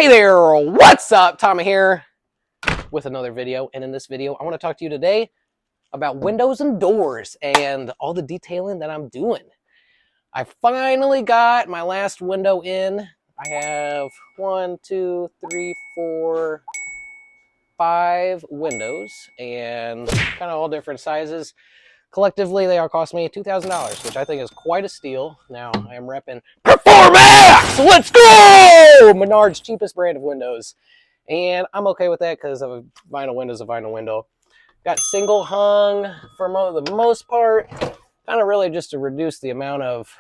Hey there, what's up? Tommy here with another video, and in this video I want to talk to you today about windows and doors and all the detailing that I'm doing. I finally got my last window in. I have 1, 2, 3, 4, 5 windows, and kind of all different sizes. Collectively, they all cost me $2,000, which I think is quite a steal. Now, I am repping Performax! Let's go! Menard's cheapest brand of windows. And I'm okay with that because a vinyl window is a vinyl window. Got single hung for the most part. Kind of really just to reduce the amount of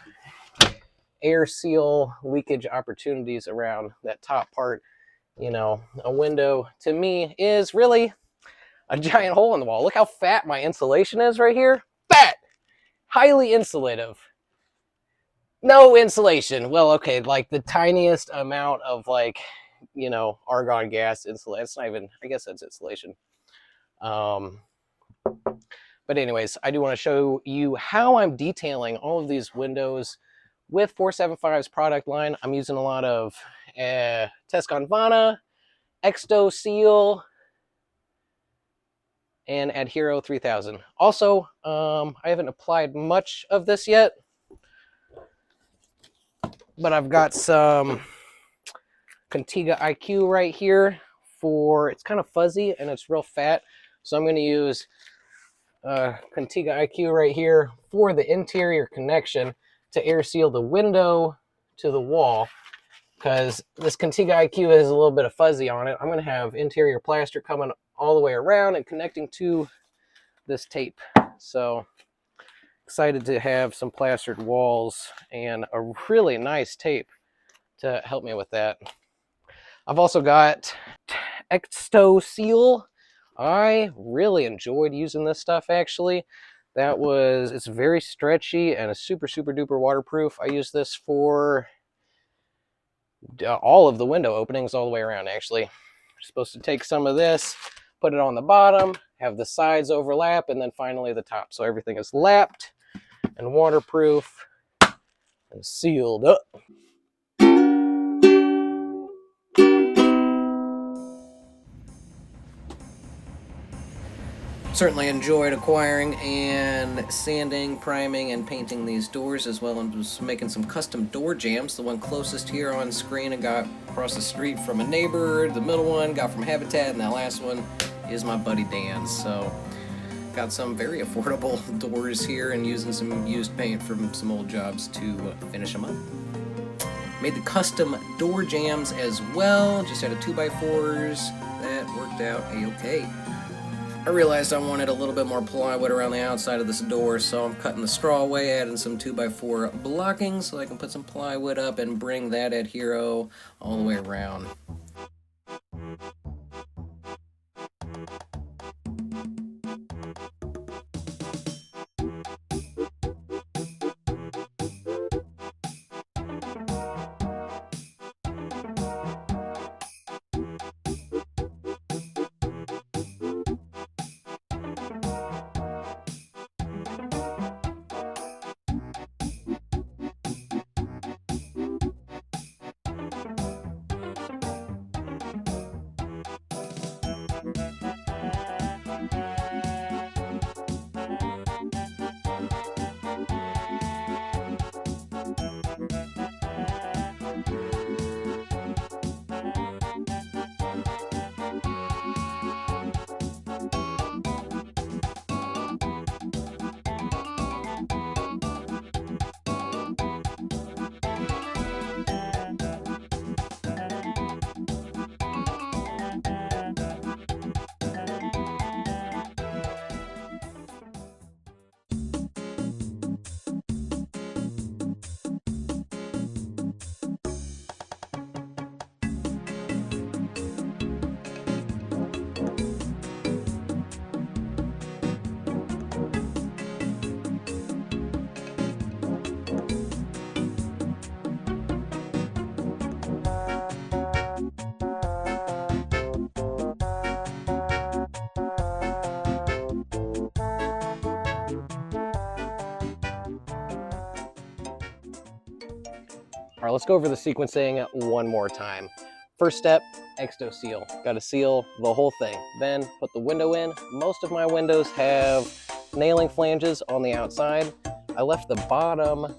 air seal leakage opportunities around that top part. You know, a window to me is really a giant hole in the wall. Look how fat my insulation is right here. Fat! Highly insulative. No insulation. Well, okay, like the tiniest amount of argon gas insulation. It's not even, I guess that's insulation. But anyways, I do want to show you how I'm detailing all of these windows with 475's product line. I'm using a lot of Tesconvana, Exto Seal, and Adhero 3000. Also, I haven't applied much of this yet, but I've got some Contiga IQ right here it's kind of fuzzy and it's real fat. So I'm going to use Contiga IQ right here for the interior connection to air seal the window to the wall, because this Contiga IQ has a little bit of fuzzy on it. I'm going to have interior plaster coming all the way around and connecting to this tape. So excited to have some plastered walls and a really nice tape to help me with that. I've also got Exto Seal. I really enjoyed using this stuff, actually. It's very stretchy and it's super duper waterproof. I use this for all of the window openings all the way around, actually. You're supposed to take some of this, put it on the bottom, have the sides overlap, and then finally the top. So everything is lapped and waterproof and sealed up. Certainly enjoyed acquiring and sanding, priming, and painting these doors, as well as making some custom door jambs. The one closest here on screen I got across the street from a neighbor. The middle one got from Habitat, and that last one is my buddy Dan's. So got some very affordable doors here and using some used paint from some old jobs to finish them up. Made the custom door jambs as well, just out of 2x4s. That worked out a-okay. I realized I wanted a little bit more plywood around the outside of this door, so I'm cutting the straw away, adding some 2x4 blocking so I can put some plywood up and bring that Adhero all the way around. All right, let's go over the sequencing one more time. First step, exto seal. Got to seal the whole thing. Then put the window in. Most of my windows have nailing flanges on the outside. I left the bottom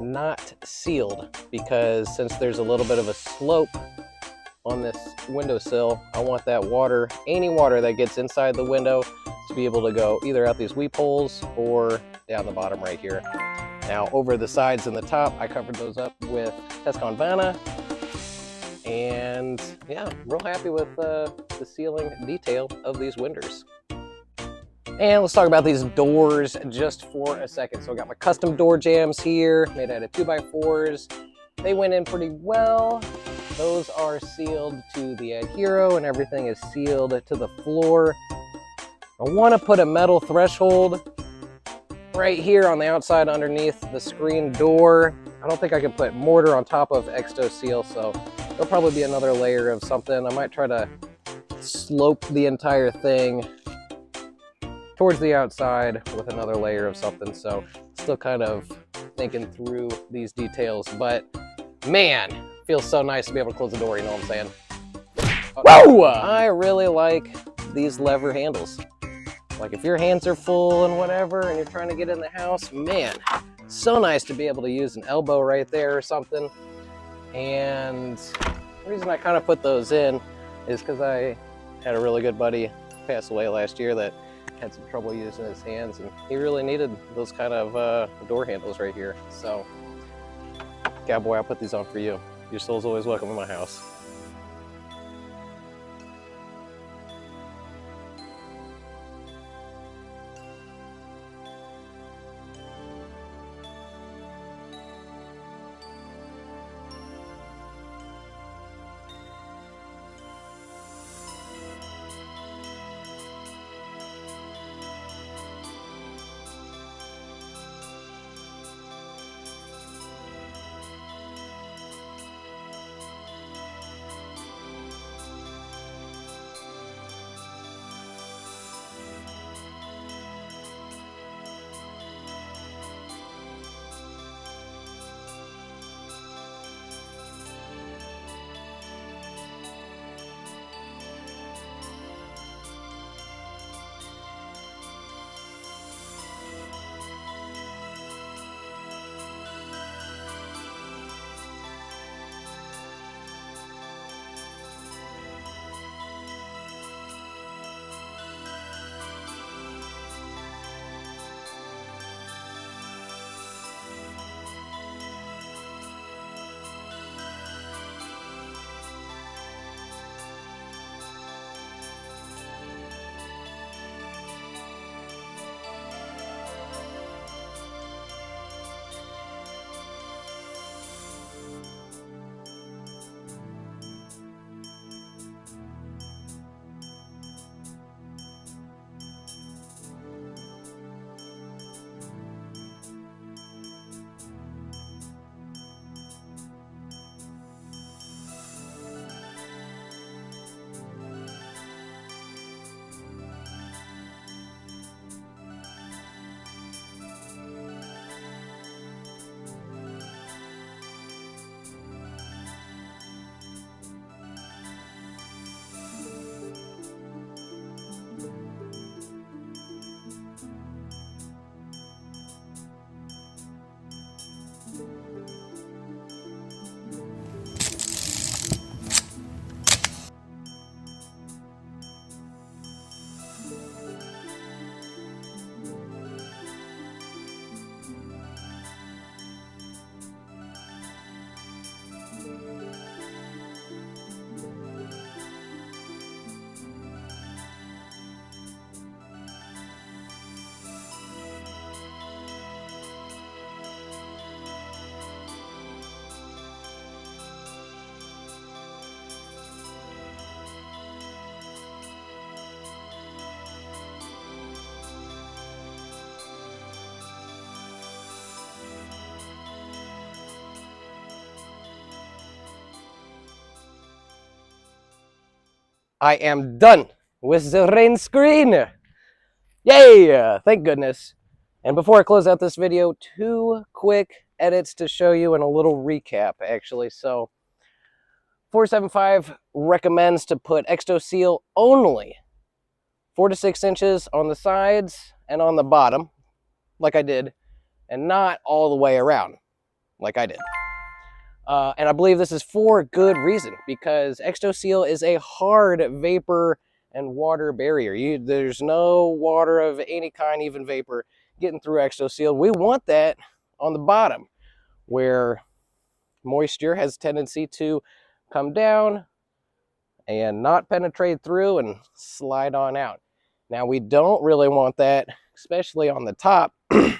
not sealed because since there's a little bit of a slope on this windowsill, I want that water, any water that gets inside the window, to be able to go either out these weep holes or down the bottom right here. Now over the sides and the top, I covered those up with Tescon Vanna. And yeah, I'm real happy with the sealing detail of these windows. And let's talk about these doors just for a second. So I got my custom door jambs here, made out of 2x4s. They went in pretty well. Those are sealed to the adhero and everything is sealed to the floor. I want to put a metal threshold right here on the outside underneath the screen door. I don't think I can put mortar on top of exto seal, so there'll probably be another layer of something. I might try to slope the entire thing towards the outside with another layer of something. So still kind of thinking through these details, but man, feels so nice to be able to close the door, you know what I'm saying? Whoa! I really like these lever handles. Like if your hands are full and whatever and you're trying to get in the house, man, so nice to be able to use an elbow right there or something. And the reason I kind of put those in is because I had a really good buddy pass away last year that had some trouble using his hands, and he really needed those kind of door handles right here. So, cowboy, I'll put these on for you. Your soul's always welcome in my house. I am done with the Rainscreen. Yay! Thank goodness. And before I close out this video, 2 quick edits to show you and a little recap, actually. So, 475 recommends to put Exto Seal only 4 to 6 inches on the sides and on the bottom, like I did, and not all the way around, like I did. And I believe this is for good reason, because Exto Seal is a hard vapor and water barrier. There's no water of any kind, even vapor, getting through Exto Seal. We want that on the bottom, where moisture has a tendency to come down and not penetrate through and slide on out. Now, we don't really want that, especially on the top, because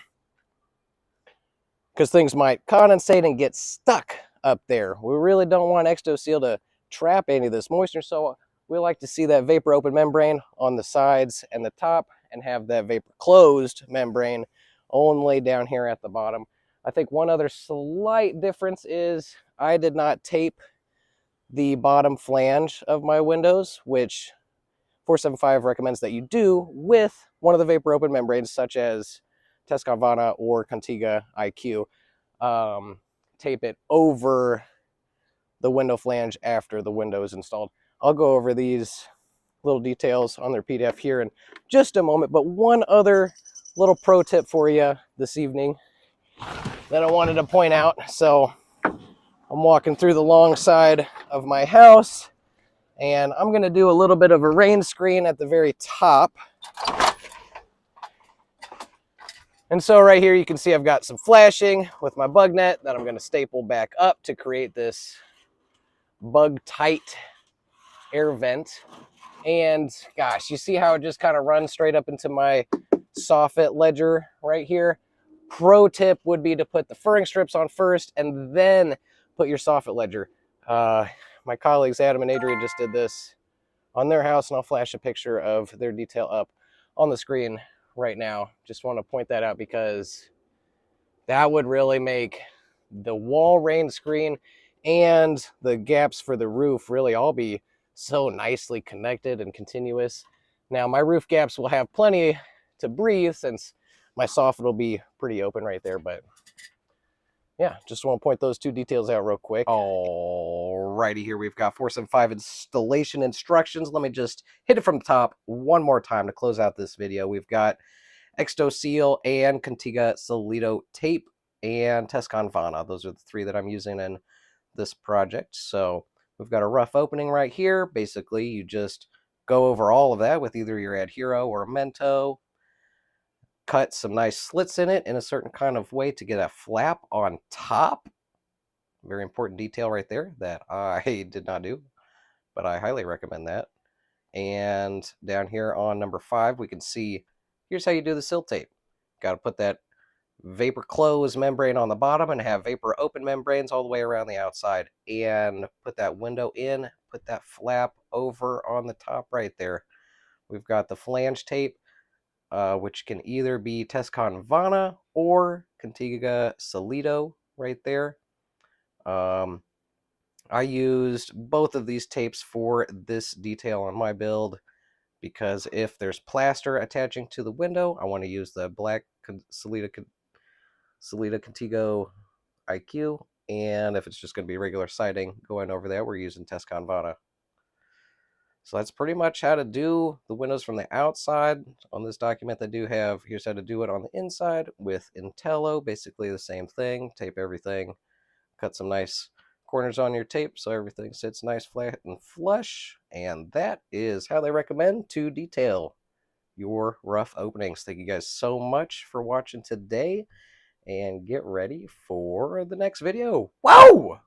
things might condensate and get stuck up there. We really don't want Exto Seal to trap any of this moisture, so we like to see that vapor open membrane on the sides and the top, and have that vapor closed membrane only down here at the bottom. I think one other slight difference is I did not tape the bottom flange of my windows, which 475 recommends that you do with one of the vapor open membranes, such as Tescon or Contiga IQ. Tape it over the window flange after the window is installed. I'll go over these little details on their PDF here in just a moment, but one other little pro tip for you this evening that I wanted to point out. So I'm walking through the long side of my house, and I'm going to do a little bit of a rain screen at the very top. And so right here you can see I've got some flashing with my bug net that I'm going to staple back up to create this bug tight air vent. And gosh, you see how it just kind of runs straight up into my soffit ledger right here. Pro tip would be to put the furring strips on first and then put your soffit ledger. My colleagues Adam and Adrian just did this on their house, and I'll flash a picture of their detail up on the screen right now. Just want to point that out, because that would really make the wall rain screen and the gaps for the roof really all be so nicely connected and continuous. Now, my roof gaps will have plenty to breathe, since my soffit will be pretty open right there, but yeah, just want to point those two details out real quick. Alrighty, here we've got 475 installation instructions. Let me just hit it from the top one more time to close out this video. We've got Exto Seal and Contiga Solido tape and Tescon Vana. Those are the three that I'm using in this project. So we've got a rough opening right here. Basically, you just go over all of that with either your Adhero or a Mento. Cut some nice slits in it in a certain kind of way to get a flap on top. Very important detail right there that I did not do, but I highly recommend that. And down here on number 5, we can see, here's how you do the sill tape. Got to put that vapor closed membrane on the bottom and have vapor open membranes all the way around the outside, and put that window in, put that flap over on the top right there. We've got the flange tape, which can either be Tescon Vana or Contiga Solido right there. I used both of these tapes for this detail on my build, because if there's plaster attaching to the window, I want to use the black Solido Contigo IQ, and if it's just going to be regular siding going over that, we're using Tescon Vana. So that's pretty much how to do the windows from the outside. On this document, they do have, here's how to do it on the inside with Intello. Basically the same thing. Tape everything. Cut some nice corners on your tape so everything sits nice, flat, and flush. And that is how they recommend to detail your rough openings. Thank you guys so much for watching today, and get ready for the next video. Whoa!